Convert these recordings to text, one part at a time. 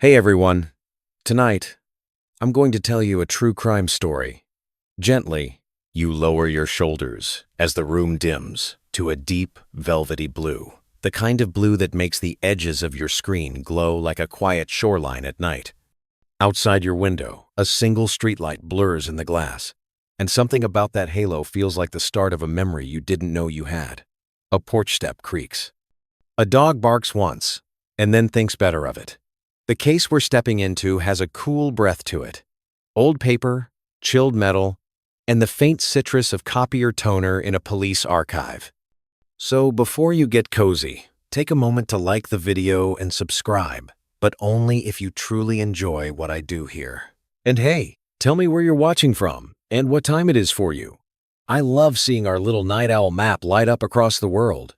Hey everyone. Tonight, I'm going to tell you a true crime story. Gently, you lower your shoulders as the room dims to a deep, velvety blue, the kind of blue that makes the edges of your screen glow like a quiet shoreline at night. Outside your window, a single streetlight blurs in the glass, and something about that halo feels like the start of a memory you didn't know you had. A porch step creaks. A dog barks once, and then thinks better of it. The case we're stepping into has a cool breath to it. Old paper, chilled metal, and the faint citrus of copier toner in a police archive. So before you get cozy, take a moment to like the video and subscribe, but only if you truly enjoy what I do here. And hey, tell me where you're watching from and what time it is for you. I love seeing our little night owl map light up across the world.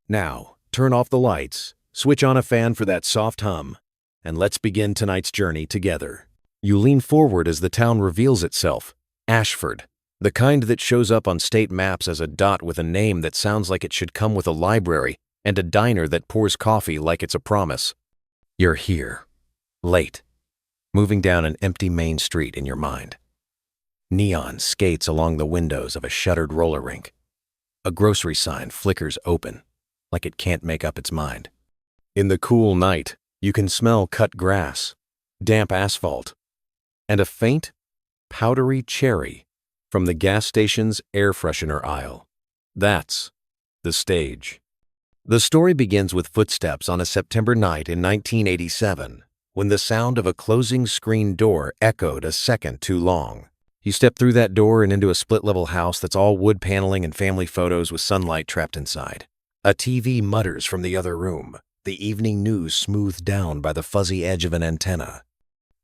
Now, turn off the lights, switch on a fan for that soft hum, and let's begin tonight's journey together. You lean forward as the town reveals itself. Ashford, the kind that shows up on state maps as a dot with a name that sounds like it should come with a library and a diner that pours coffee like it's a promise. You're here, late, moving down an empty main street in your mind. Neon skates along the windows of a shuttered roller rink. A grocery sign flickers open, like it can't make up its mind. In the cool night, you can smell cut grass, damp asphalt, and a faint, powdery cherry from the gas station's air freshener aisle. That's the stage. The story begins with footsteps on a September night in 1987, when the sound of a closing screen door echoed a second too long. You step through that door and into a split-level house that's all wood paneling and family photos with sunlight trapped inside. A TV mutters from the other room, the evening news smoothed down by the fuzzy edge of an antenna.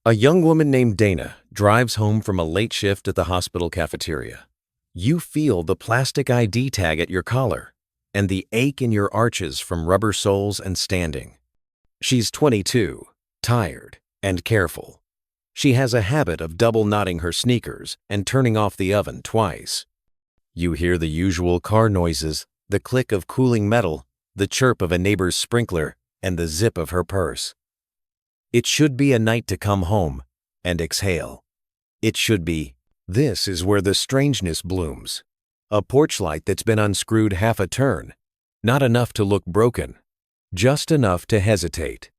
A young woman named Dana drives home from a late shift at the hospital cafeteria. You feel the plastic ID tag at your collar and the ache in your arches from rubber soles and standing. She's 22, tired, and careful. She has a habit of double knotting her sneakers and turning off the oven twice. You hear the usual car noises, the click of cooling metal, the chirp of a neighbor's sprinkler, and the zip of her purse. It should be a night to come home and exhale. It should be. This is where the strangeness blooms. A porch light that's been unscrewed half a turn. Not enough to look broken, just enough to hesitate.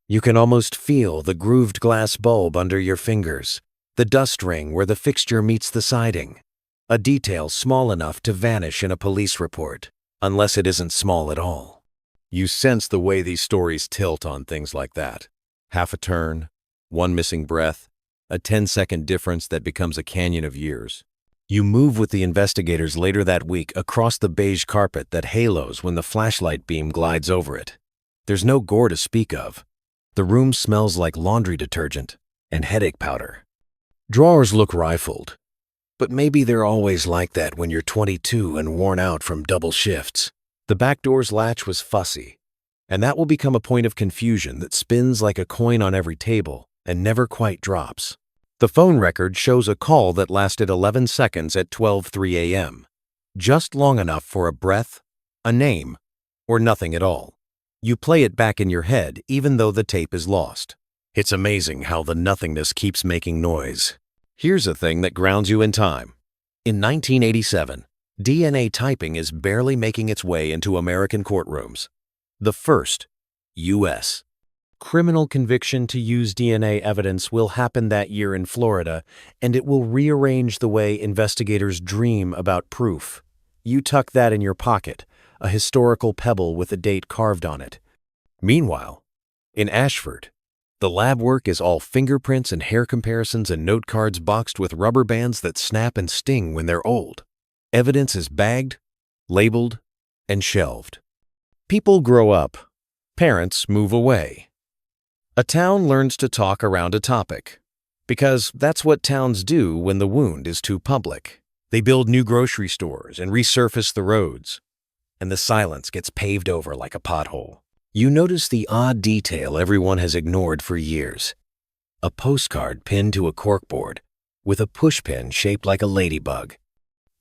You can almost feel the grooved glass bulb under your fingers, the dust ring where the fixture meets the siding. A detail small enough to vanish in a police report. Unless it isn't small at all. You sense the way these stories tilt on things like that. Half a turn, one missing breath, a 10-second difference that becomes a canyon of years. You move with the investigators later that week across the beige carpet that halos when the flashlight beam glides over it. There's no gore to speak of. The room smells like laundry detergent and headache powder. Drawers look rifled. But maybe they're always like that when you're 22 and worn out from double shifts. The back door's latch was fussy, and that will become a point of confusion that spins like a coin on every table and never quite drops. The phone record shows a call that lasted 11 seconds at 12:03 a.m., just long enough for a breath, a name, or nothing at all. You play it back in your head even though the tape is lost. It's amazing how the nothingness keeps making noise. Here's a thing that grounds you in time. In 1987, DNA typing is barely making its way into American courtrooms. The first U.S. criminal conviction to use DNA evidence will happen that year in Florida, and it will rearrange the way investigators dream about proof. You tuck that in your pocket, a historical pebble with a date carved on it. Meanwhile, in Ashford, the lab work is all fingerprints and hair comparisons and note cards boxed with rubber bands that snap and sting when they're old. Evidence is bagged, labeled, and shelved. People grow up. Parents move away. A town learns to talk around a topic, because that's what towns do when the wound is too public. They build new grocery stores and resurface the roads, and the silence gets paved over like a pothole. You notice the odd detail everyone has ignored for years. A postcard pinned to a corkboard with a pushpin shaped like a ladybug.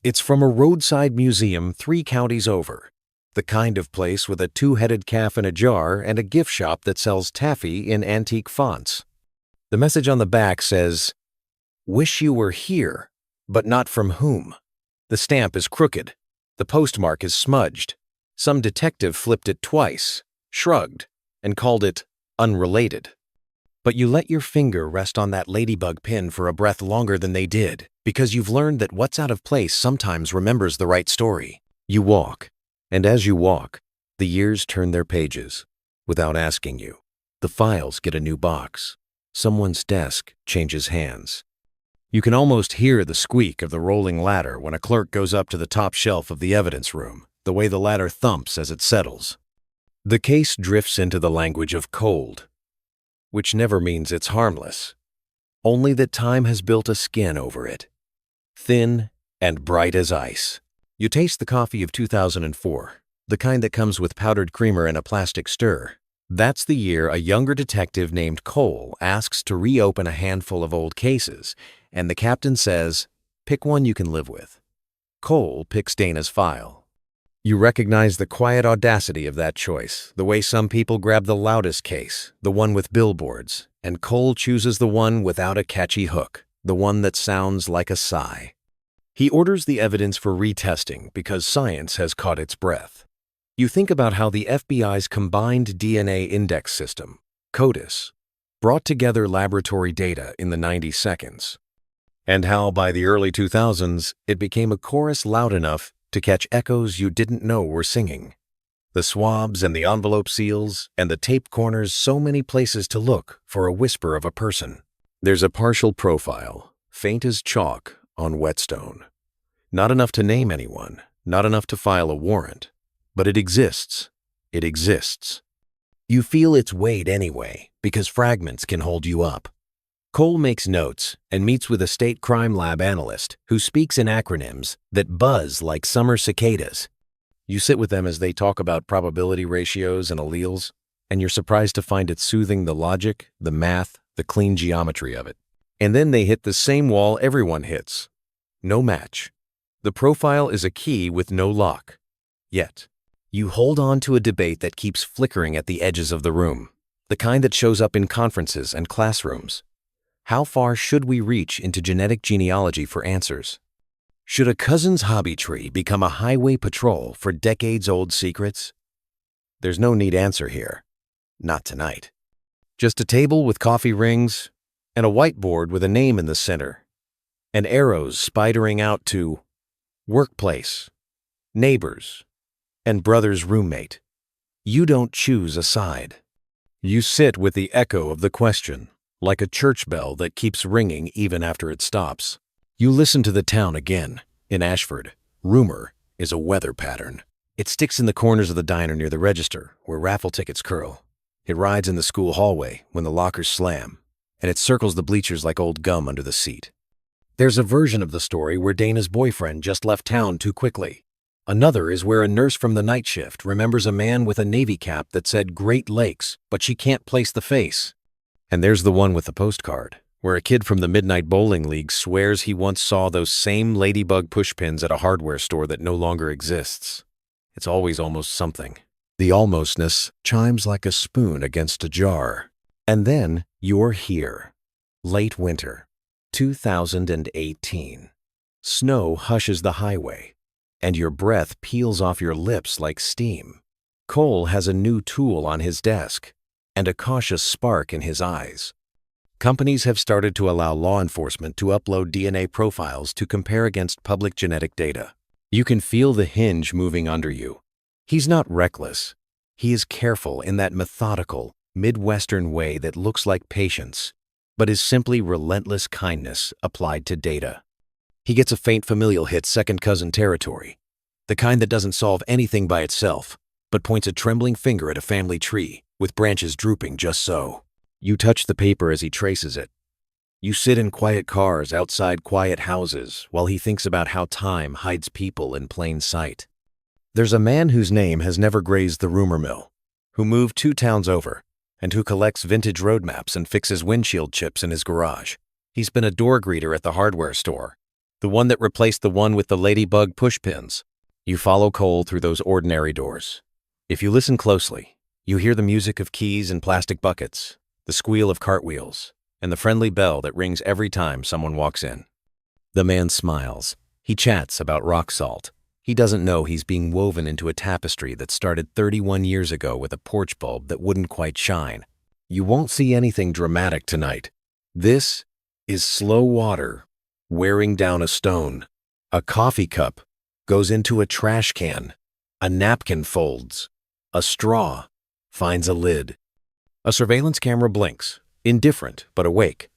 It's from a roadside museum 3 counties over, The kind of place with a two-headed calf in a jar and a gift shop that sells taffy in antique fonts. The message on the back says, "Wish you were here, but not from whom." The stamp is crooked. The postmark is smudged. Some detective flipped it twice, shrugged, and called it unrelated. But you let your finger rest on that ladybug pin for a breath longer than they did, because you've learned that what's out of place sometimes remembers the right story. You walk, and as you walk, the years turn their pages, without asking you. The files get a new box. Someone's desk changes hands. You can almost hear the squeak of the rolling ladder when a clerk goes up to the top shelf of the evidence room, the way the ladder thumps as it settles. The case drifts into the language of cold, which never means it's harmless, only that time has built a skin over it, thin and bright as ice. You taste the coffee of 2004, the kind that comes with powdered creamer and a plastic stir. That's the year a younger detective named Cole asks to reopen a handful of old cases, and the captain says, "Pick one you can live with." Cole picks Dana's file. You recognize the quiet audacity of that choice, the way some people grab the loudest case, the one with billboards, and Cole chooses the one without a catchy hook, the one that sounds like a sigh. He orders the evidence for retesting because science has caught its breath. You think about how the FBI's combined DNA index system, CODIS, brought together laboratory data in the 90 seconds, and how by the early 2000s it became a chorus loud enough to catch echoes you didn't know were singing. The swabs and the envelope seals and the tape corners, so many places to look for a whisper of a person. There's a partial profile, faint as chalk on whetstone. Not enough to name anyone, not enough to file a warrant, but it exists. It exists. You feel its weight anyway, because fragments can hold you up. Cole makes notes and meets with a state crime lab analyst who speaks in acronyms that buzz like summer cicadas. You sit with them as they talk about probability ratios and alleles, and you're surprised to find it soothing the logic, the math, the clean geometry of it. And then they hit the same wall everyone hits. No match. The profile is a key with no lock. Yet, you hold on to a debate that keeps flickering at the edges of the room, the kind that shows up in conferences and classrooms. How far should we reach into genetic genealogy for answers? Should a cousin's hobby tree become a highway patrol for decades-old secrets? There's no neat answer here. Not tonight. Just a table with coffee rings and a whiteboard with a name in the center, and arrows spidering out to workplace, neighbors, and brother's roommate. You don't choose a side. You sit with the echo of the question, like a church bell that keeps ringing even after it stops. You listen to the town again. In Ashford, rumor is a weather pattern. It sticks in the corners of the diner near the register, where raffle tickets curl. It rides in the school hallway when the lockers slam, and it circles the bleachers like old gum under the seat. There's a version of the story where Dana's boyfriend just left town too quickly. Another is where a nurse from the night shift remembers a man with a Navy cap that said Great Lakes, but she can't place the face. And there's the one with the postcard, where a kid from the Midnight Bowling League swears he once saw those same ladybug pushpins at a hardware store that no longer exists. It's always almost something. The almostness chimes like a spoon against a jar. And then you're here. Late winter, 2018. Snow hushes the highway, and your breath peels off your lips like steam. Cole has a new tool on his desk, and a cautious spark in his eyes. Companies have started to allow law enforcement to upload DNA profiles to compare against public genetic data. You can feel the hinge moving under you. He's not reckless. He is careful in that methodical, Midwestern way that looks like patience, but is simply relentless kindness applied to data. He gets a faint familial hit second cousin territory, the kind that doesn't solve anything by itself, but points a trembling finger at a family tree, with branches drooping just so. You touch the paper as he traces it. You sit in quiet cars outside quiet houses while he thinks about how time hides people in plain sight. There's a man whose name has never grazed the rumor mill, who moved 2 towns over, and who collects vintage road maps and fixes windshield chips in his garage. He's been a door greeter at the hardware store, the one that replaced the one with the ladybug pushpins. You follow Cole through those ordinary doors. If you listen closely, you hear the music of keys and plastic buckets, the squeal of cartwheels, and the friendly bell that rings every time someone walks in. The man smiles. He chats about rock salt. He doesn't know he's being woven into a tapestry that started 31 years ago with a porch bulb that wouldn't quite shine. You won't see anything dramatic tonight. This is slow water wearing down a stone. A coffee cup goes into a trash can. A napkin folds. A straw finds a lid. A surveillance camera blinks, indifferent but awake.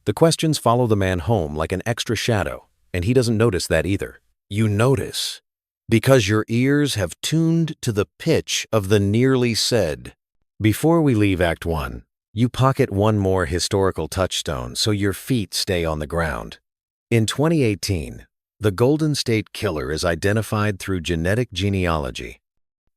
The questions follow the man home like an extra shadow, and he doesn't notice that either. You notice because your ears have tuned to the pitch of the nearly said. Before we leave Act 1, you pocket one more historical touchstone so your feet stay on the ground. In 2018, the Golden State Killer is identified through genetic genealogy,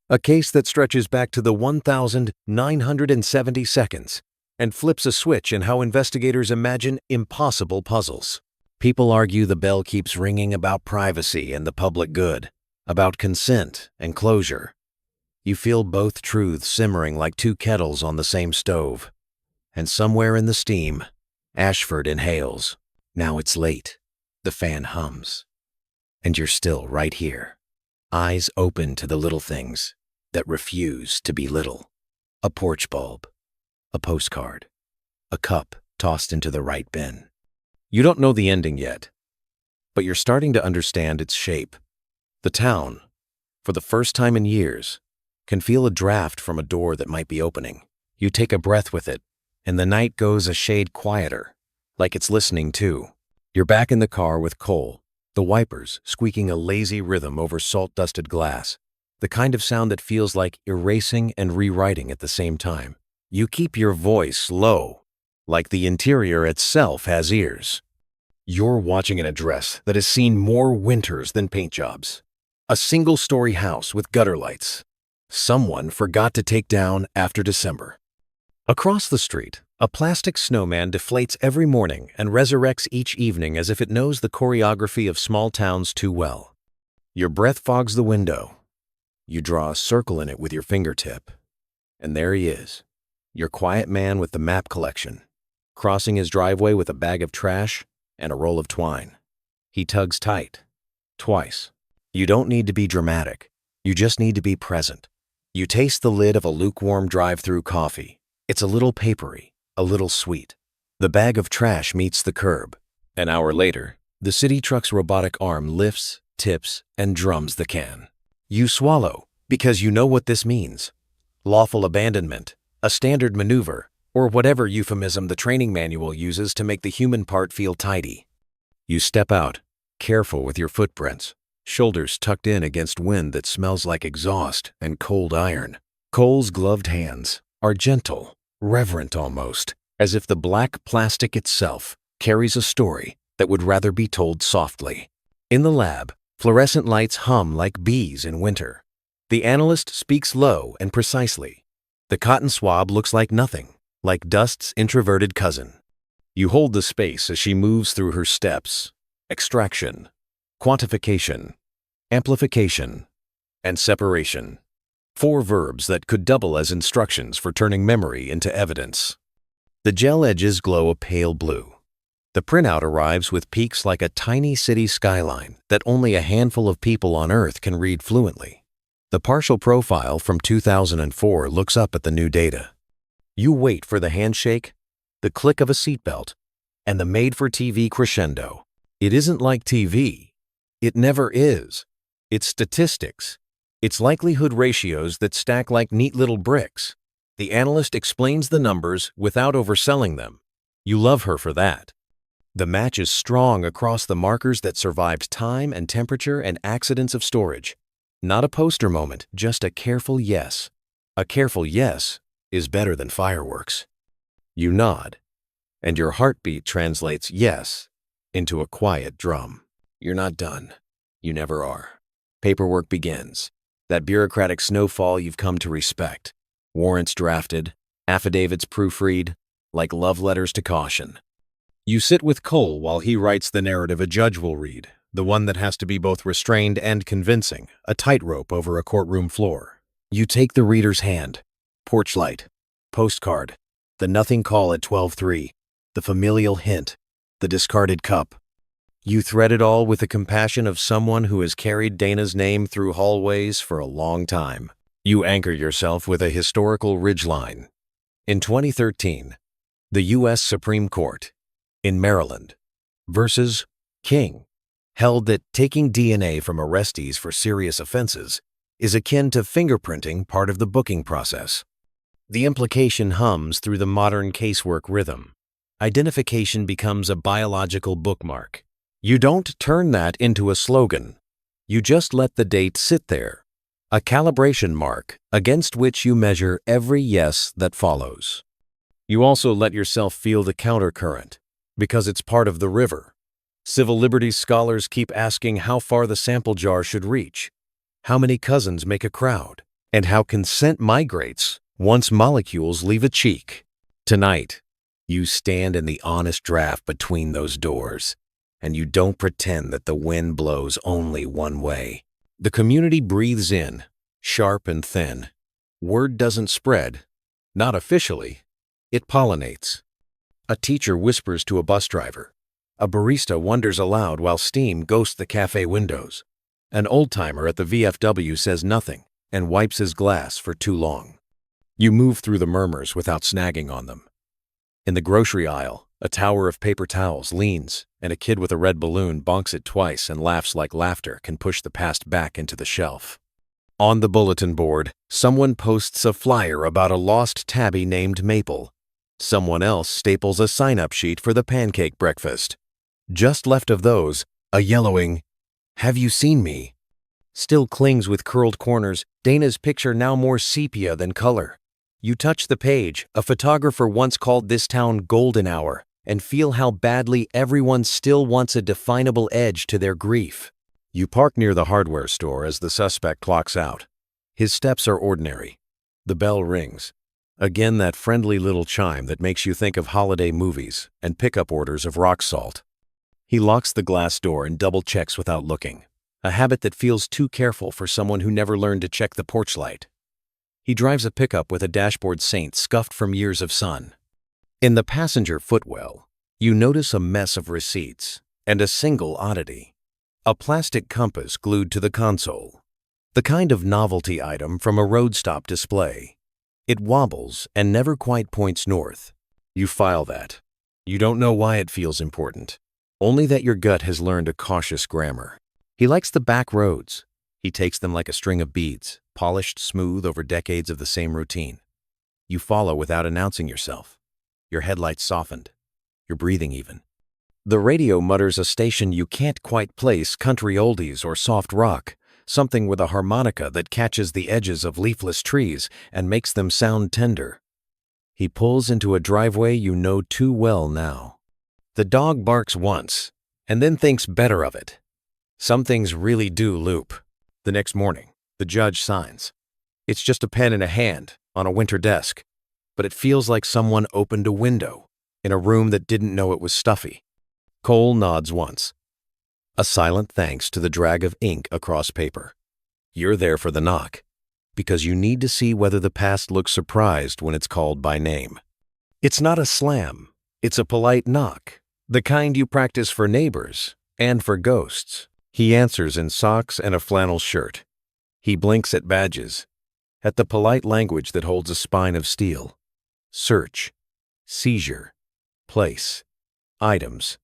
a case that stretches back to the 1,970 seconds and flips a switch in how investigators imagine impossible puzzles. People argue the bell keeps ringing about privacy and the public good, about consent and closure. You feel both truths simmering like two kettles on the same stove. And somewhere in the steam, Ashford inhales. Now it's late. The fan hums. And you're still right here, eyes open to the little things that refuse to be little. A porch bulb, a postcard, a cup tossed into the right bin. You don't know the ending yet, but you're starting to understand its shape. The town, for the first time in years, can feel a draft from a door that might be opening. You take a breath with it, and the night goes a shade quieter, like it's listening too. You're back in the car with Cole, the wipers squeaking a lazy rhythm over salt-dusted glass, the kind of sound that feels like erasing and rewriting at the same time. You keep your voice low, like the interior itself has ears. You're watching an address that has seen more winters than paint jobs. A single-story house with gutter lights. Someone forgot to take down after December. Across the street, a plastic snowman deflates every morning and resurrects each evening as if it knows the choreography of small towns too well. Your breath fogs the window. You draw a circle in it with your fingertip. And there he is, your quiet man with the map collection, crossing his driveway with a bag of trash and a roll of twine. He tugs tight, twice. You don't need to be dramatic. You just need to be present. You taste the lid of a lukewarm drive-through coffee. It's a little papery, a little sweet. The bag of trash meets the curb. An hour later, the city truck's robotic arm lifts, tips, and drums the can. You swallow because you know what this means. Lawful abandonment, a standard maneuver, or whatever euphemism the training manual uses to make the human part feel tidy. You step out, careful with your footprints, shoulders tucked in against wind that smells like exhaust and cold iron. Cole's gloved hands are gentle, reverent almost, as if the black plastic itself carries a story that would rather be told softly. In the lab, fluorescent lights hum like bees in winter. The analyst speaks low and precisely. The cotton swab looks like nothing, like dust's introverted cousin. You hold the space as she moves through her steps: extraction, quantification, amplification, and separation. 4 verbs that could double as instructions for turning memory into evidence. The gel edges glow a pale blue. The printout arrives with peaks like a tiny city skyline that only a handful of people on Earth can read fluently. The partial profile from 2004 looks up at the new data. You wait for the handshake, the click of a seatbelt, and the made-for-TV crescendo. It isn't like TV. It never is. It's statistics. It's likelihood ratios that stack like neat little bricks. The analyst explains the numbers without overselling them. You love her for that. The match is strong across the markers that survived time and temperature and accidents of storage. Not a poster moment, just a careful yes. A careful yes is better than fireworks. You nod, and your heartbeat translates yes into a quiet drum. You're not done. You never are. Paperwork begins. That bureaucratic snowfall you've come to respect. Warrants drafted, affidavits proofread, like love letters to caution. You sit with Cole while he writes the narrative a judge will read, the one that has to be both restrained and convincing, a tightrope over a courtroom floor. You take the reader's hand, porch light, postcard, the nothing call at 12:03, the familial hint, the discarded cup. You thread it all with the compassion of someone who has carried Dana's name through hallways for a long time. You anchor yourself with a historical ridgeline. In 2013, the U.S. Supreme Court, in Maryland, versus King, held that taking DNA from arrestees for serious offenses is akin to fingerprinting part of the booking process. The implication hums through the modern casework rhythm. Identification becomes a biological bookmark. You don't turn that into a slogan. You just let the date sit there, a calibration mark against which you measure every yes that follows. You also let yourself feel the countercurrent, because it's part of the river. Civil liberties scholars keep asking how far the sample jar should reach, how many cousins make a crowd, and how consent migrates once molecules leave a cheek. Tonight, you stand in the honest draft between those doors, and you don't pretend that the wind blows only one way. The community breathes in, sharp and thin. Word doesn't spread, not officially. It pollinates. A teacher whispers to a bus driver. A barista wonders aloud while steam ghosts the cafe windows. An old-timer at the VFW says nothing and wipes his glass for too long. You move through the murmurs without snagging on them. In the grocery aisle, a tower of paper towels leans, and a kid with a red balloon bonks it twice and laughs like laughter can push the past back into the shelf. On the bulletin board, someone posts a flyer about a lost tabby named Maple. Someone else staples a sign-up sheet for the pancake breakfast. Just left of those, a yellowing, "Have you seen me?" still clings with curled corners, Dana's picture now more sepia than color. You touch the page, a photographer once called this town golden hour, and feel how badly everyone still wants a definable edge to their grief. You park near the hardware store as the suspect clocks out. His steps are ordinary. The bell rings. Again that friendly little chime that makes you think of holiday movies and pickup orders of rock salt. He locks the glass door and double-checks without looking, a habit that feels too careful for someone who never learned to check the porch light. He drives a pickup with a dashboard saint scuffed from years of sun. In the passenger footwell, you notice a mess of receipts and a single oddity. A plastic compass glued to the console. The kind of novelty item from a road stop display. It wobbles and never quite points north. You file that. You don't know why it feels important, only that your gut has learned a cautious grammar. He likes the back roads. He takes them like a string of beads, polished smooth over decades of the same routine. You follow without announcing yourself. Your headlights softened. Your breathing even. The radio mutters a station you can't quite place, country oldies or soft rock, something with a harmonica that catches the edges of leafless trees and makes them sound tender. He pulls into a driveway you know too well now. The dog barks once, and then thinks better of it. Some things really do loop. The next morning, the judge signs. It's just a pen in a hand, on a winter desk, but it feels like someone opened a window in a room that didn't know it was stuffy. Cole nods once. A silent thanks to the drag of ink across paper. You're there for the knock, because you need to see whether the past looks surprised when it's called by name. It's not a slam, it's a polite knock, the kind you practice for neighbors and for ghosts. He answers in socks and a flannel shirt. He blinks at badges, at the polite language that holds a spine of steel. Search, seizure, place, items.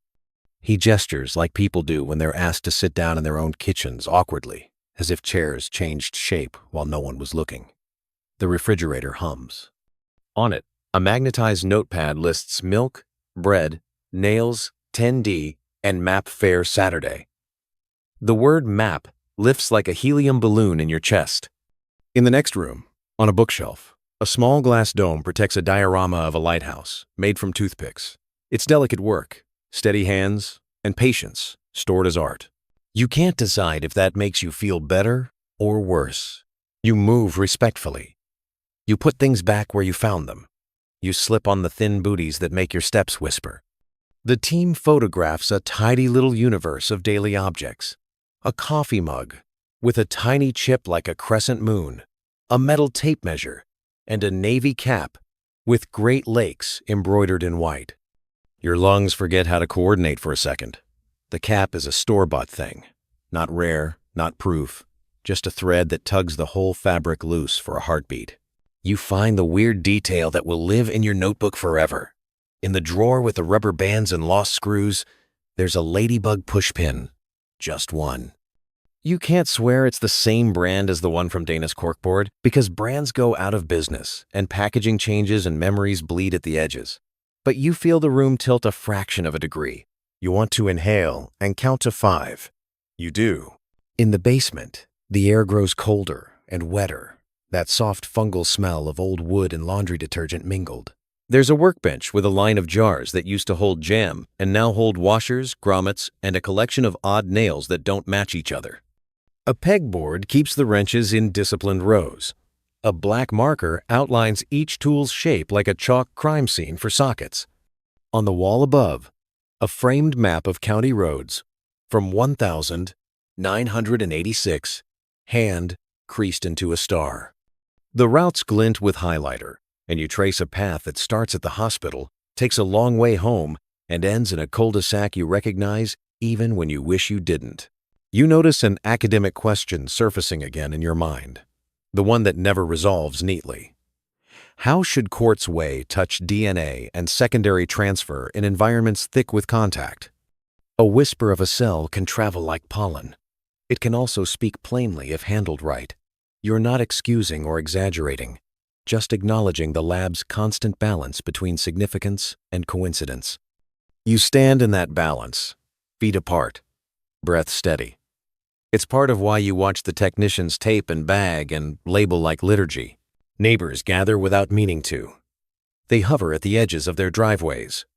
He gestures like people do when they're asked to sit down in their own kitchens awkwardly, as if chairs changed shape while no one was looking. The refrigerator hums. On it, a magnetized notepad lists milk, bread, nails, 10D, and map fair Saturday. The word map lifts like a helium balloon in your chest. In the next room, on a bookshelf, a small glass dome protects a diorama of a lighthouse made from toothpicks. It's delicate work, steady hands, and patience stored as art. You can't decide if that makes you feel better or worse. You move respectfully. You put things back where you found them. You slip on the thin booties that make your steps whisper. The team photographs a tidy little universe of daily objects. A coffee mug with a tiny chip like a crescent moon, a metal tape measure, and a navy cap with Great Lakes embroidered in white. Your lungs forget how to coordinate for a second. The cap is a store-bought thing. Not rare, not proof, just a thread that tugs the whole fabric loose for a heartbeat. You find the weird detail that will live in your notebook forever. In the drawer with the rubber bands and lost screws, there's a ladybug pushpin. Just one. You can't swear it's the same brand as the one from Dana's corkboard because brands go out of business and packaging changes and memories bleed at the edges. But you feel the room tilt a fraction of a degree. You want to inhale and count to 5. You do. In the basement, the air grows colder and wetter, that soft fungal smell of old wood and laundry detergent mingled. There's a workbench with a line of jars that used to hold jam and now hold washers, grommets, and a collection of odd nails that don't match each other. A pegboard keeps the wrenches in disciplined rows. A black marker outlines each tool's shape like a chalk crime scene for sockets. On the wall above, a framed map of county roads from 1,986, hand creased into a star. The routes glint with highlighter, and you trace a path that starts at the hospital, takes a long way home, and ends in a cul-de-sac you recognize even when you wish you didn't. You notice an academic question surfacing again in your mind, the one that never resolves neatly. How should courts weigh touch DNA and secondary transfer in environments thick with contact? A whisper of a cell can travel like pollen. It can also speak plainly if handled right. You're not excusing or exaggerating, just acknowledging the lab's constant balance between significance and coincidence. You stand in that balance, feet apart, breath steady. It's part of why you watch the technicians tape and bag and label like liturgy. Neighbors gather without meaning to. They hover at the edges of their driveways,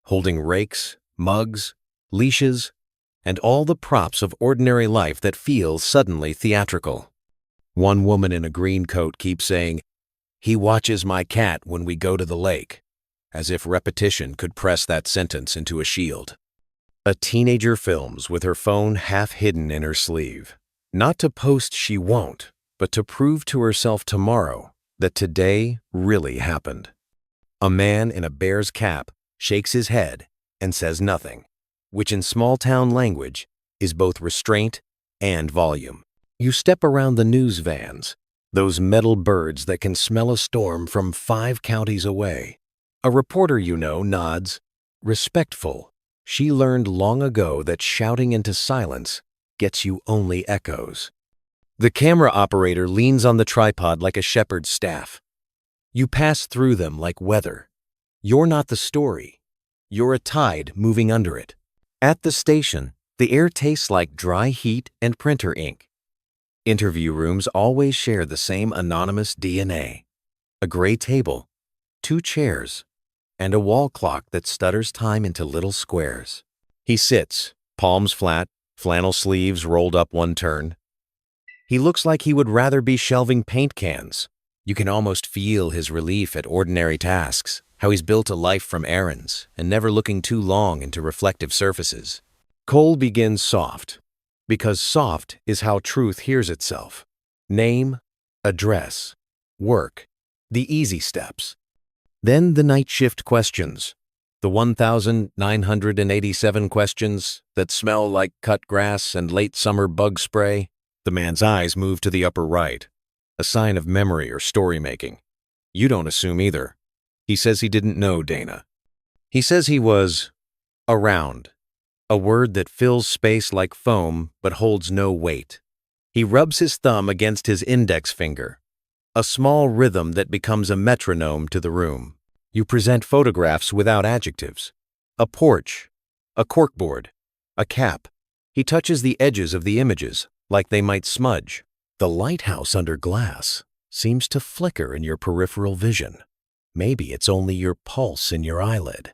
holding rakes, mugs, leashes, and all the props of ordinary life that feel suddenly theatrical. One woman in a green coat keeps saying, "He watches my cat when we go to the lake," as if repetition could press that sentence into a shield. A teenager films with her phone half hidden in her sleeve. Not to post she won't, but to prove to herself tomorrow that today really happened. A man in a bear's cap shakes his head and says nothing, which in small-town language is both restraint and volume. You step around the news vans, those metal birds that can smell a storm from 5 counties away. A reporter you know nods, respectful. She learned long ago that shouting into silence gets you only echoes. The camera operator leans on the tripod like a shepherd's staff. You pass through them like weather. You're not the story. You're a tide moving under it. At the station, the air tastes like dry heat and printer ink. Interview rooms always share the same anonymous DNA. A gray table, 2 chairs, and a wall clock that stutters time into little squares. He sits, palms flat, flannel sleeves rolled up one turn. He looks like he would rather be shelving paint cans. You can almost feel his relief at ordinary tasks, how he's built a life from errands and never looking too long into reflective surfaces. Cole begins soft, because soft is how truth hears itself. Name, address, work, the easy steps. Then the night shift questions, the 1,987 questions that smell like cut grass and late summer bug spray. The man's eyes move to the upper right, a sign of memory or story making. You don't assume either. He says he didn't know Dana. He says he was around, a word that fills space like foam but holds no weight. He rubs his thumb against his index finger, a small rhythm that becomes a metronome to the room. You present photographs without adjectives. A porch, a corkboard, a cap. He touches the edges of the images, like they might smudge. The lighthouse under glass seems to flicker in your peripheral vision. Maybe it's only your pulse in your eyelid.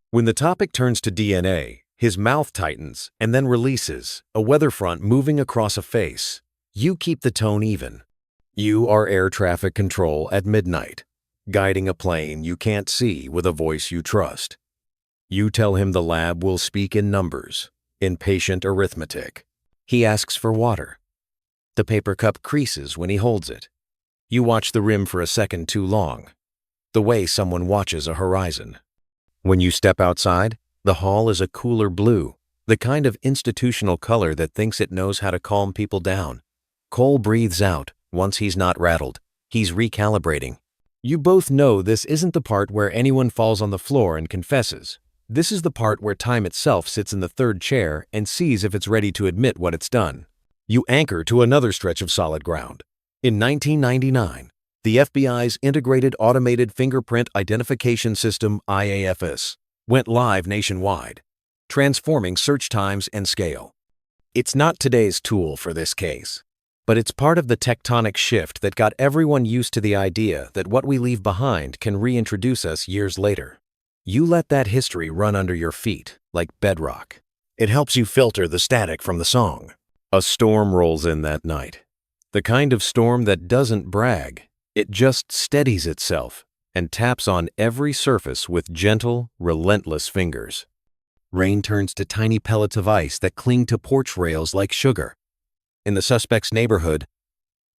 When the topic turns to DNA, his mouth tightens and then releases, a weather front moving across a face. You keep the tone even. You are air traffic control at midnight, guiding a plane you can't see with a voice you trust. You tell him the lab will speak in numbers, in patient arithmetic. He asks for water. The paper cup creases when he holds it. You watch the rim for a second too long, the way someone watches a horizon. When you step outside, the hall is a cooler blue, the kind of institutional color that thinks it knows how to calm people down. Cole breathes out. Once he's not rattled, he's recalibrating. You both know this isn't the part where anyone falls on the floor and confesses. This is the part where time itself sits in the third chair and sees if it's ready to admit what it's done. You anchor to another stretch of solid ground. In 1999, the FBI's Integrated Automated Fingerprint Identification System, IAFS, went live nationwide, transforming search times and scale. It's not today's tool for this case, but it's part of the tectonic shift that got everyone used to the idea that what we leave behind can reintroduce us years later. You let that history run under your feet like bedrock. It helps you filter the static from the song. A storm rolls in that night. The kind of storm that doesn't brag. It just steadies itself and taps on every surface with gentle, relentless fingers. Rain turns to tiny pellets of ice that cling to porch rails like sugar. In the suspect's neighborhood,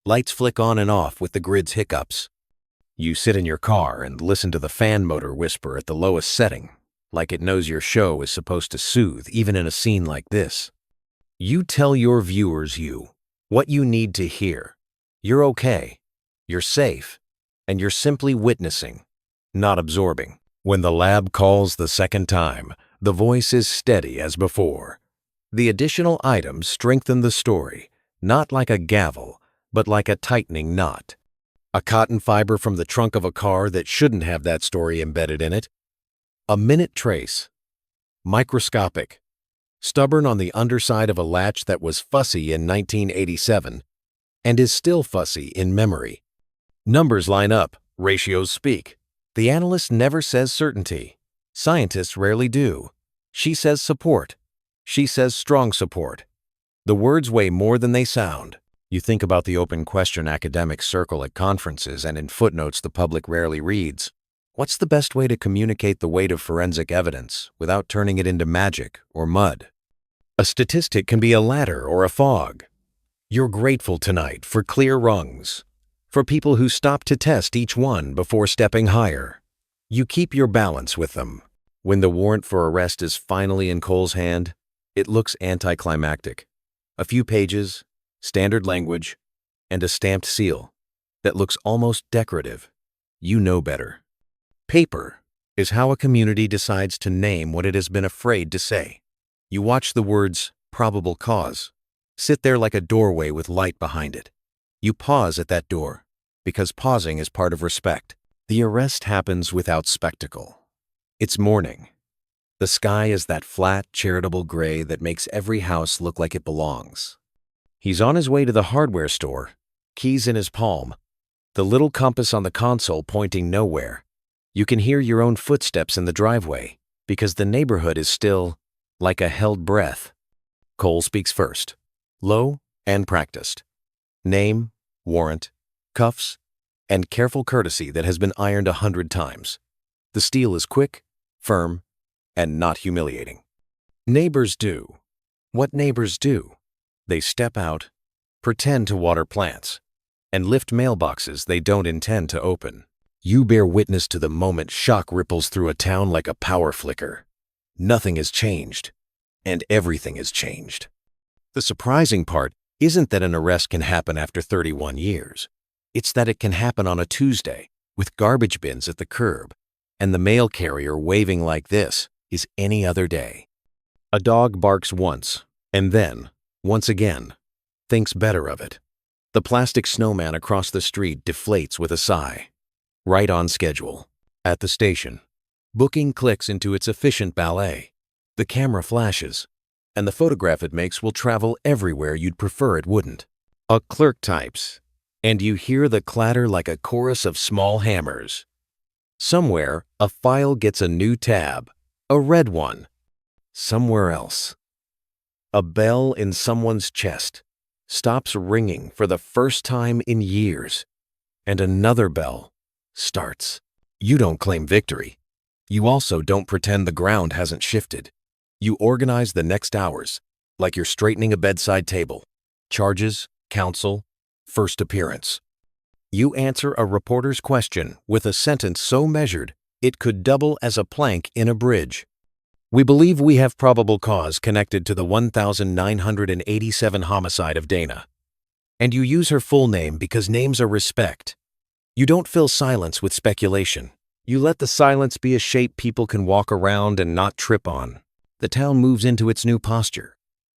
lights flick on and off with the grid's hiccups. You sit in your car and listen to the fan motor whisper at the lowest setting, like it knows your show is supposed to soothe even in a scene like this. You tell your viewers what you need to hear. You're okay, you're safe, and you're simply witnessing, not absorbing. When the lab calls the second time, the voice is steady as before. The additional items strengthen the story, not like a gavel, but like a tightening knot. A cotton fiber from the trunk of a car that shouldn't have that story embedded in it. A minute trace. Microscopic. Stubborn on the underside of a latch that was fussy in 1987 and is still fussy in memory. Numbers line up, ratios speak. The analyst never says certainty. Scientists rarely do. She says support. She says strong support. The words weigh more than they sound. You think about the open question academics circle at conferences and in footnotes the public rarely reads. What's the best way to communicate the weight of forensic evidence without turning it into magic or mud? A statistic can be a ladder or a fog. You're grateful tonight for clear rungs, for people who stop to test each one before stepping higher. You keep your balance with them. When the warrant for arrest is finally in Cole's hand, it looks anticlimactic. A few pages, standard language, and a stamped seal that looks almost decorative. You know better. Paper is how a community decides to name what it has been afraid to say. You watch the words probable cause sit there like a doorway with light behind it. You pause at that door because pausing is part of respect. The arrest happens without spectacle. It's morning. The sky is that flat, charitable gray that makes every house look like it belongs. He's on his way to the hardware store, keys in his palm, the little compass on the console pointing nowhere. You can hear your own footsteps in the driveway because the neighborhood is still like a held breath. Cole speaks first, low and practiced. Name, warrant, cuffs, and careful courtesy that has been ironed 100 times. The steel is quick, firm, and not humiliating. Neighbors do what neighbors do. They step out, pretend to water plants, and lift mailboxes they don't intend to open. You bear witness to the moment shock ripples through a town like a power flicker. Nothing has changed, and everything has changed. The surprising part isn't that an arrest can happen after 31 years. It's that it can happen on a Tuesday with garbage bins at the curb, and the mail carrier waving like this is any other day. A dog barks once, and then, once again, thinks better of it. The plastic snowman across the street deflates with a sigh. Right on schedule. At the station, booking clicks into its efficient ballet. The camera flashes, and the photograph it makes will travel everywhere you'd prefer it wouldn't. A clerk types, and you hear the clatter like a chorus of small hammers. Somewhere, a file gets a new tab, a red one. Somewhere else, a bell in someone's chest stops ringing for the first time in years, and another bell starts. You don't claim victory. You also don't pretend the ground hasn't shifted. You organize the next hours, like you're straightening a bedside table. Charges, counsel, first appearance. You answer a reporter's question with a sentence so measured it could double as a plank in a bridge. We believe we have probable cause connected to the 1987 homicide of Dana. And you use her full name because names are respect. You don't fill silence with speculation. You let the silence be a shape people can walk around and not trip on. The town moves into its new posture.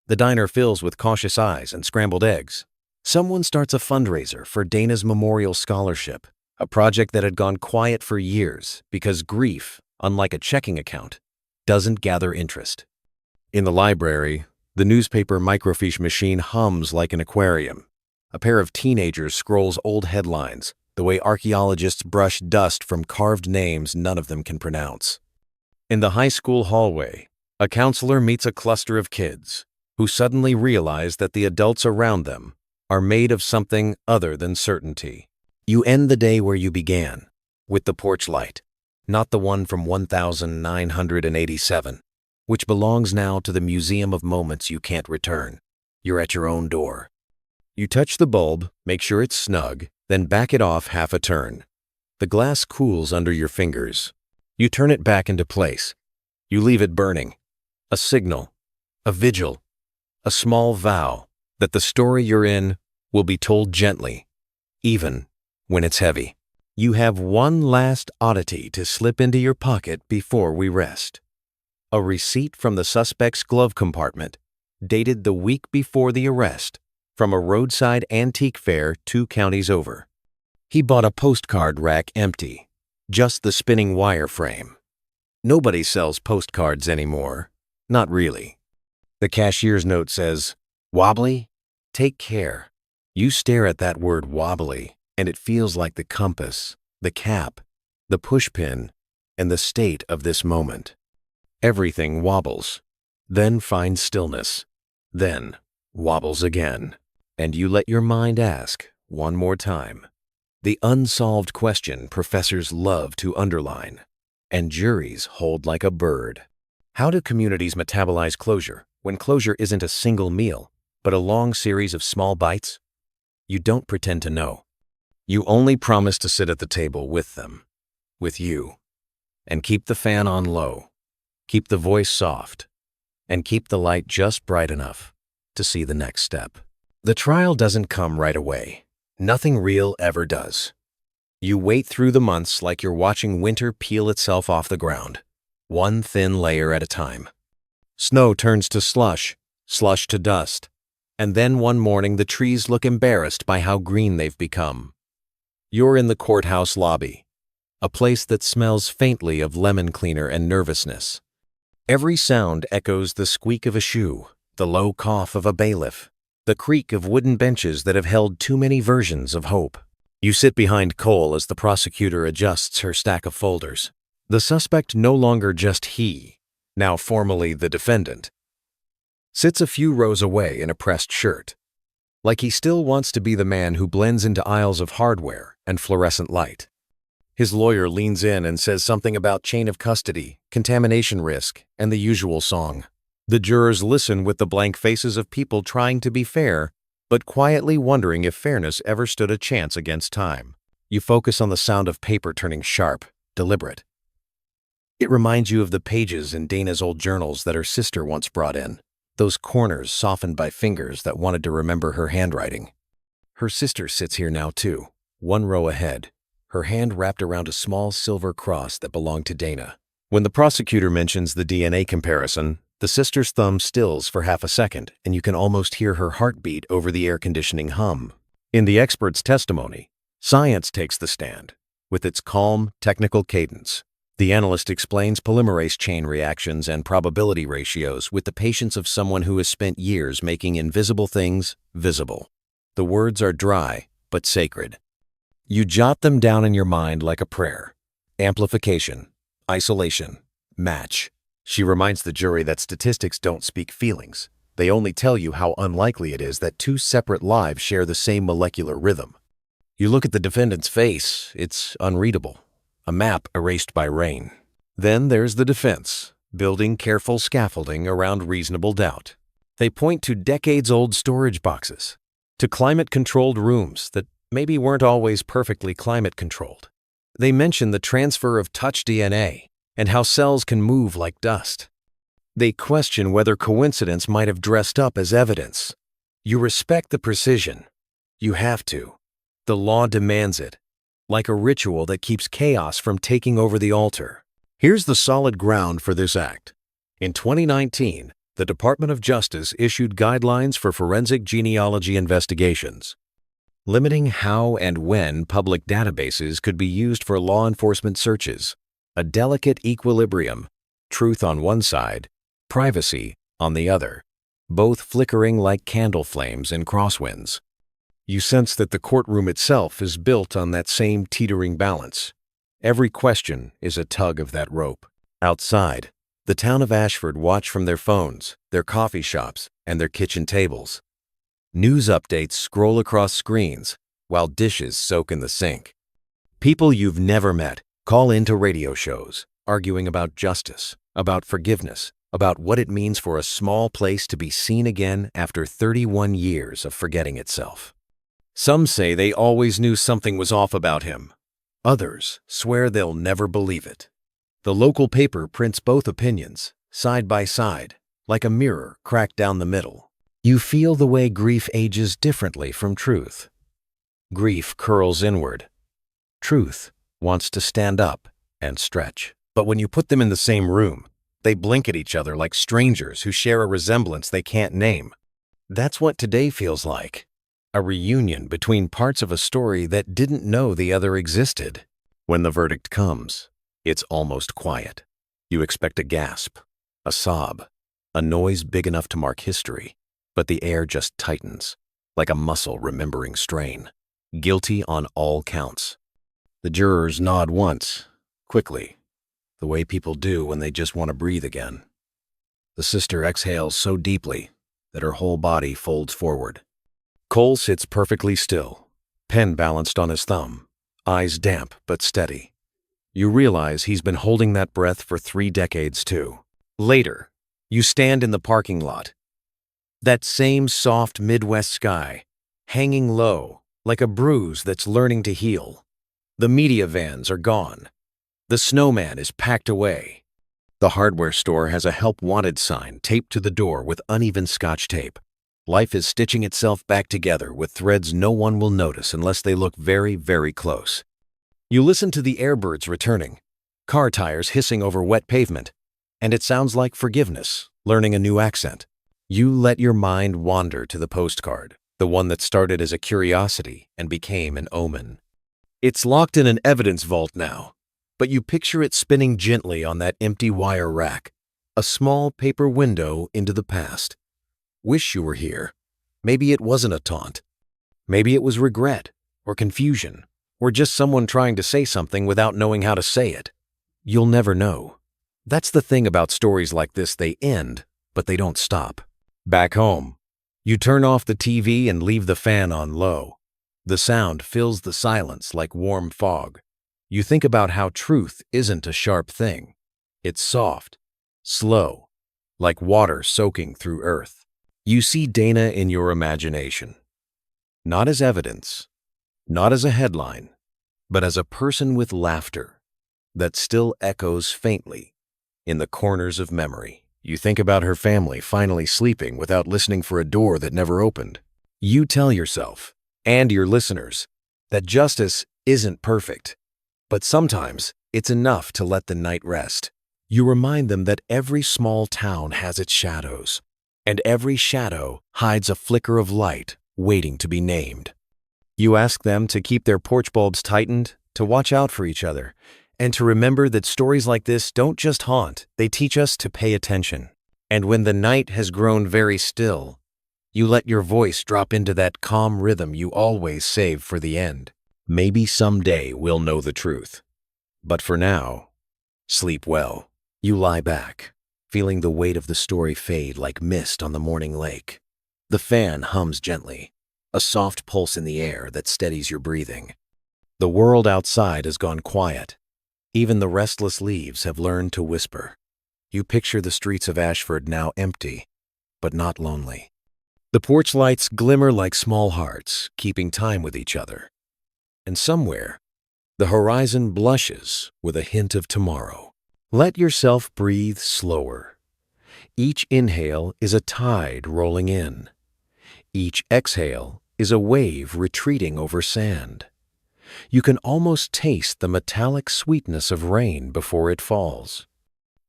The diner fills with cautious eyes and scrambled eggs. Someone starts a fundraiser for Dana's Memorial Scholarship, a project that had gone quiet for years because grief, unlike a checking account, doesn't gather interest. In the library, the newspaper microfiche machine hums like an aquarium. A pair of teenagers scrolls old headlines, the way archaeologists brush dust from carved names none of them can pronounce. In the high school hallway, a counselor meets a cluster of kids who suddenly realize that the adults around them are made of something other than certainty. You end the day where you began, with the porch light, not the one from 1987, which belongs now to the Museum of Moments You Can't Return. You're at your own door. You touch the bulb, make sure it's snug, then back it off half a turn. The glass cools under your fingers. You turn it back into place. You leave it burning. A signal, a vigil, a small vow that the story you're in will be told gently, even when it's heavy. You have one last oddity to slip into your pocket before we rest. A receipt from the suspect's glove compartment, dated the week before the arrest, from a roadside antique fair 2 counties over. He bought a postcard rack empty, just the spinning wire frame. Nobody sells postcards anymore. Not really. The cashier's note says, "Wobbly? Take care." You stare at that word wobbly, and it feels like the compass, the cap, the pushpin, and the state of this moment. Everything wobbles, then finds stillness, then wobbles again, and you let your mind ask, one more time, the unsolved question professors love to underline, and juries hold like a bird. How do communities metabolize closure when closure isn't a single meal, but a long series of small bites? You don't pretend to know. You only promise to sit at the table with them, with you, and keep the fan on low, keep the voice soft, and keep the light just bright enough to see the next step. The trial doesn't come right away. Nothing real ever does. You wait through the months like you're watching winter peel itself off the ground, one thin layer at a time. Snow turns to slush, slush to dust, and then one morning the trees look embarrassed by how green they've become. You're in the courthouse lobby, a place that smells faintly of lemon cleaner and nervousness. Every sound echoes the squeak of a shoe, the low cough of a bailiff, the creak of wooden benches that have held too many versions of hope. You sit behind Cole as the prosecutor adjusts her stack of folders. The suspect, no longer just he, now formally the defendant, sits a few rows away in a pressed shirt, like he still wants to be the man who blends into aisles of hardware and fluorescent light. His lawyer leans in and says something about chain of custody, contamination risk, and the usual song. The jurors listen with the blank faces of people trying to be fair, but quietly wondering if fairness ever stood a chance against time. You focus on the sound of paper turning sharp, deliberate. It reminds you of the pages in Dana's old journals that her sister once brought in, those corners softened by fingers that wanted to remember her handwriting. Her sister sits here now too, one row ahead, her hand wrapped around a small silver cross that belonged to Dana. When the prosecutor mentions the DNA comparison, the sister's thumb stills for half a second, and you can almost hear her heartbeat over the air conditioning hum. In the expert's testimony, science takes the stand, with its calm, technical cadence. The analyst explains polymerase chain reactions and probability ratios with the patience of someone who has spent years making invisible things visible. The words are dry, but sacred. You jot them down in your mind like a prayer. Amplification, isolation, match. She reminds the jury that statistics don't speak feelings. They only tell you how unlikely it is that 2 separate lives share the same molecular rhythm. You look at the defendant's face, it's unreadable. A map erased by rain. Then there's the defense, building careful scaffolding around reasonable doubt. They point to decades-old storage boxes, to climate-controlled rooms that maybe weren't always perfectly climate-controlled. They mention the transfer of touch DNA and how cells can move like dust. They question whether coincidence might have dressed up as evidence. You respect the precision. You have to. The law demands it, like a ritual that keeps chaos from taking over the altar. Here's the solid ground for this act. In 2019, the Department of Justice issued guidelines for forensic genealogy investigations, limiting how and when public databases could be used for law enforcement searches. A delicate equilibrium, truth on one side, privacy on the other, both flickering like candle flames in crosswinds. You sense that the courtroom itself is built on that same teetering balance. Every question is a tug of that rope. Outside, the town of Ashford watch from their phones, their coffee shops, and their kitchen tables. News updates scroll across screens while dishes soak in the sink. People you've never met call into radio shows, arguing about justice, about forgiveness, about what it means for a small place to be seen again after 31 years of forgetting itself. Some say they always knew something was off about him. Others swear they'll never believe it. The local paper prints both opinions, side by side, like a mirror cracked down the middle. You feel the way grief ages differently from truth. Grief curls inward. Truth wants to stand up and stretch. But when you put them in the same room, they blink at each other like strangers who share a resemblance they can't name. That's what today feels like. A reunion between parts of a story that didn't know the other existed. When the verdict comes, it's almost quiet. You expect a gasp, a sob, a noise big enough to mark history, but the air just tightens, like a muscle remembering strain. Guilty on all counts. The jurors nod once, quickly, the way people do when they just want to breathe again. The sister exhales so deeply that her whole body folds forward. Cole sits perfectly still, pen balanced on his thumb, eyes damp but steady. You realize he's been holding that breath for 3 decades too. Later, you stand in the parking lot. That same soft Midwest sky, hanging low, like a bruise that's learning to heal. The media vans are gone. The snowman is packed away. The hardware store has a help wanted sign taped to the door with uneven Scotch tape. Life is stitching itself back together with threads no one will notice unless they look very, very close. You listen to the airbirds returning, car tires hissing over wet pavement, and it sounds like forgiveness, learning a new accent. You let your mind wander to the postcard, the one that started as a curiosity and became an omen. It's locked in an evidence vault now, but you picture it spinning gently on that empty wire rack, a small paper window into the past. Wish you were here. Maybe it wasn't a taunt. Maybe it was regret, or confusion, or just someone trying to say something without knowing how to say it. You'll never know. That's the thing about stories like this, they end, but they don't stop. Back home, you turn off the TV and leave the fan on low. The sound fills the silence like warm fog. You think about how truth isn't a sharp thing. It's soft, slow, like water soaking through earth. You see Dana in your imagination, not as evidence, not as a headline, but as a person with laughter that still echoes faintly in the corners of memory. You think about her family finally sleeping without listening for a door that never opened. You tell yourself, and your listeners, that justice isn't perfect, but sometimes it's enough to let the night rest. You remind them that every small town has its shadows, and every shadow hides a flicker of light waiting to be named. You ask them to keep their porch bulbs tightened, to watch out for each other, and to remember that stories like this don't just haunt, they teach us to pay attention. And when the night has grown very still, you let your voice drop into that calm rhythm you always save for the end. Maybe someday we'll know the truth. But for now, sleep well. You lie back, feeling the weight of the story fade like mist on the morning lake. The fan hums gently, a soft pulse in the air that steadies your breathing. The world outside has gone quiet, Even the restless leaves have learned to whisper. You picture the streets of Ashford now empty, but not lonely. The porch lights glimmer like small hearts, keeping time with each other. And somewhere, the horizon blushes with a hint of tomorrow. Let yourself breathe slower. Each inhale is a tide rolling in. Each exhale is a wave retreating over sand. You can almost taste the metallic sweetness of rain before it falls.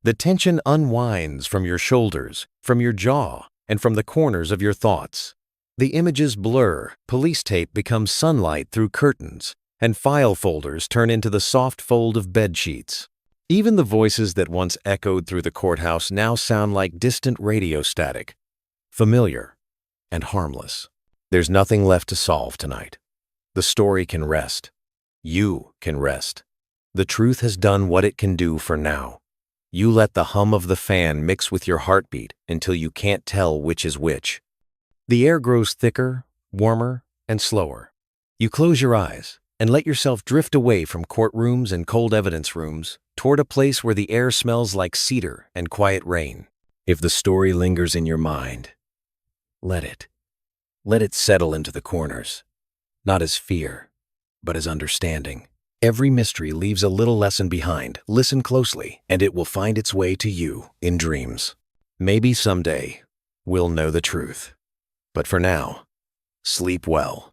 The tension unwinds from your shoulders, from your jaw, and from the corners of your thoughts. The images blur, police tape becomes sunlight through curtains, and file folders turn into the soft fold of bed sheets. Even the voices that once echoed through the courthouse now sound like distant radio static, familiar and harmless. There's nothing left to solve tonight. The story can rest. You can rest. The truth has done what it can do for now. You let the hum of the fan mix with your heartbeat until you can't tell which is which. The air grows thicker, warmer, and slower. You close your eyes and let yourself drift away from courtrooms and cold evidence rooms toward a place where the air smells like cedar and quiet rain. If the story lingers in your mind, let it. Let it settle into the corners, not as fear, but as understanding. Every mystery leaves a little lesson behind. Listen closely, and it will find its way to you in dreams. Maybe someday we'll know the truth. But for now, sleep well.